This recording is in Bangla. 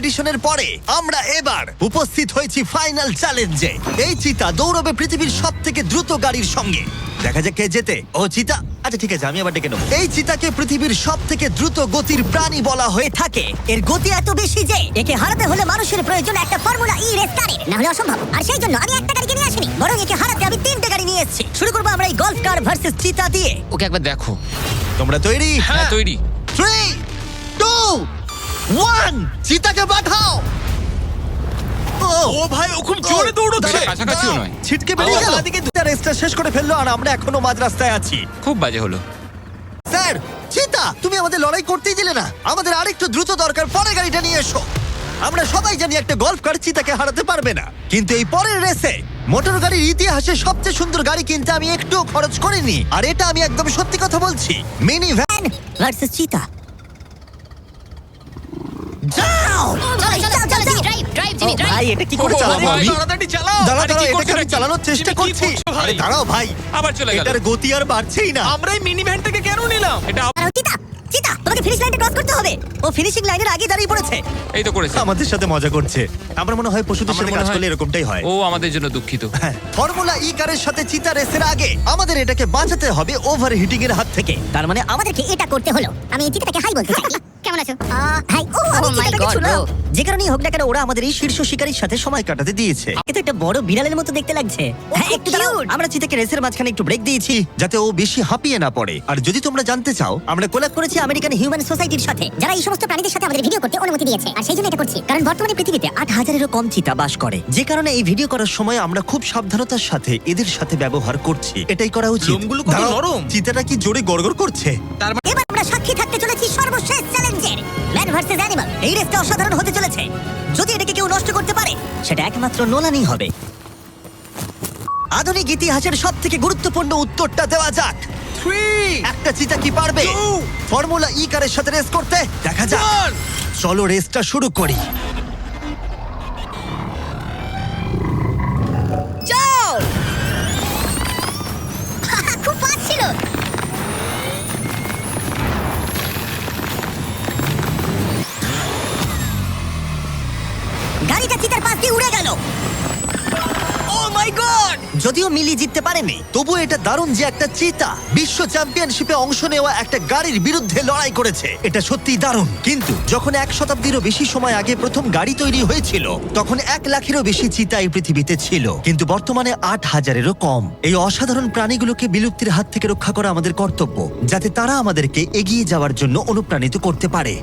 কম্পিটিশনের পরে আমরা এবার উপস্থিত হয়েছি ফাইনাল চ্যালেঞ্জে। এই চিতা দৌড়বে পৃথিবীর সব থেকে দ্রুত গাড়ির সঙ্গে। দেখা যাক কে জেতে। ও চিতা, আচ্ছা ঠিক আছে, আমি আবার ডেকে নেবো। এই চিতাকে পৃথিবীর সব থেকে দ্রুত গতির প্রাণী বলা হয়ে থাকে। এর গতি এত বেশি যে একে হারাতে হলে মানুষের প্রয়োজন একটা ফর্মুলা ই রেস গাড়ির, না হলে অসম্ভব। আর সেই জন্য আমি একটা গাড়িকে নিয়ে আসিনি, বরং একে হারাতে আমি 3টে গাড়ি নিয়ে এসেছি। শুরু করবো আমরা এই গল্ফ কার ভার্সেস চিতা দিয়ে। ওকে একবার দেখো। তোমরা তৈরি? হ্যাঁ তৈরি। 3, 2, 1, চিতাকে পাঠাও। ও ভাই, ও খুব জোরে দৌড়চ্ছে। দাঁড়াও, কাছাকাছিও নয়। ছিটকে বেরিয়ে গেল। রেসটা শেষ করে ফেললো আর আমরা এখনো মাঝ রাস্তায় আছি। খুব বাজে হলো। স্যার, চিতা, তুমি আমাদের লড়াই করতেই দিলে না। আমাদের আরেকটু দ্রুত দরকার, পরের গাড়িটা নিয়ে এসো। আমরা সবাই জানি একটা গল্ফ কার চিতাকে হারাতে পারবে না, কিন্তু এই পরের রেসে মোটর গাড়ির ইতিহাসে সবচেয়ে সুন্দর গাড়ি কিনতে আমি একটু খরচ করিনি। আর এটা আমি একদম সত্যি কথা বলছি। মিনি ভ্যান ভার্সেস চিতা। যাও। ও ভাই, এটা কি করে ও, চালাবো ভাই, আমি? তাড়াতাড়ি চালাও। দাঁড়াও, আরে, কি দাঁড়াও, করছো এটাকে আমি নাকি? চালানোর চেষ্টা তুমি কি করছি। করছো ভাই? আরে দাঁড়াও ভাই, আবার চলে গেল। এটার গতি আর বাড়ছেই না। আমরা এই মিনি ভ্যানটাকে কেন নিলাম? এটা দাঁড়াও, চিতা, চিতা, তোমাকে ফিনিশ লাইনটা ক্রস করতে হবে। ও ফিনিশিং লাইনের আগে দাঁড়িয়ে পড়েছে। এই তো করেছে। আমাদের সাথে মজা করছে। আমার মনে হয় পশুদের আমার সাথে মনে কাজ হয়- করলে এরকমটাই হয়। ও আমাদের জন্য দুঃখিত। হ্যাঁ, ফর্মুলা ই কারের সাথে চিতা রেসের আগে আমাদের এটাকে বাঁচাতে হবে ওভার হিটিং এর হাত থেকে। তার মানে আমাদেরকে এটা করতে হলো। আমি এই চিতাটাকে হাই বলতে চাই। কেমন আছো? হাই। ও আমি Oh my চিতাটাকে God, ছুঁলাম। bro. যে কারণেই হোক না কেন, ওরা আমাদের এই শীর্ষ শিকারীর সাথে সময় কাটাতে দিয়েছে। এ তো একটা বড় বিড়ালের মতো দেখতে লাগছে। হ্যাঁ, একটু দাঁড়াও। আমরা চিতাকে রেসের মাঝখানে একটু ব্রেক দিয়েছি। যাতে ও বেশি হাঁপিয়ে না পড়ে। আর যদি তোমরা জানতে চাও, আমরা কোলাব করেছি আমেরিকান হিউম্যান সোসাইটির সাথে, যারা এই সমস্ত প্রাণীদের সাথে আমাদের ভিডিও করতে অনুমতি দিয়েছে। আর সেই জন্য এটা করছি, কারণ বর্তমানে পৃথিবীতে 8,000-এরও কম চিতা বাস করে। যে কারণে এই ভিডিও করার সময় আমরা খুব সাবধানতার সাথে এদের সাথে ব্যবহার করছি। এটাই করা উচিত। লোমগুলো কত দাঁড়াও, নরম। চিতাটা কি জোরে গড়গড় করছে। এবার আমরা সাক্ষী থাকতে চলেছি সর্বশেষ চ্যালেঞ্জের, ম্যান ভার্সেস অ্যানিমাল। এই রেসটা অসাধারণ হতে চলেছে। যদি এটাকে কেউ নষ্ট করতে পারে, সেটা একমাত্র নোলানই হবে। আধুনিক ইতিহাসের সব থেকে গুরুত্বপূর্ণ উত্তরটা দেওয়া যাক। 3, একটা চিতা কি পারবে 2, ফর্মুলা ই কারের সাথে রেস করতে? দেখা যাক। 1। চলো রেসটা শুরু করি। যাও। খুব ফাস্ট ছিল। গাড়িটা চিতার পাশ দিয়ে উড়ে গেল। ও মাই গড! যদিও মিলি জিততে পারেনি, তবু এটা দারুণ যে একটা চিতা বিশ্ব চ্যাম্পিয়নশিপে অংশ নেওয়া একটা গাড়ির বিরুদ্ধে লড়াই করেছে। এটা সত্যিই দারুণ। কিন্তু যখন 1 শতাব্দীরও বেশি সময় আগে প্রথম গাড়ি তৈরি হয়েছিল, তখন 1 লাখেরও বেশি চিতা এই পৃথিবীতে ছিল। কিন্তু বর্তমানে 8,000-এরও কম। এই অসাধারণ প্রাণীগুলোকে বিলুপ্তির হাত থেকে রক্ষা করা আমাদের কর্তব্য, যাতে তারা আমাদেরকে এগিয়ে যাওয়ার জন্য অনুপ্রাণিত করতে পারে।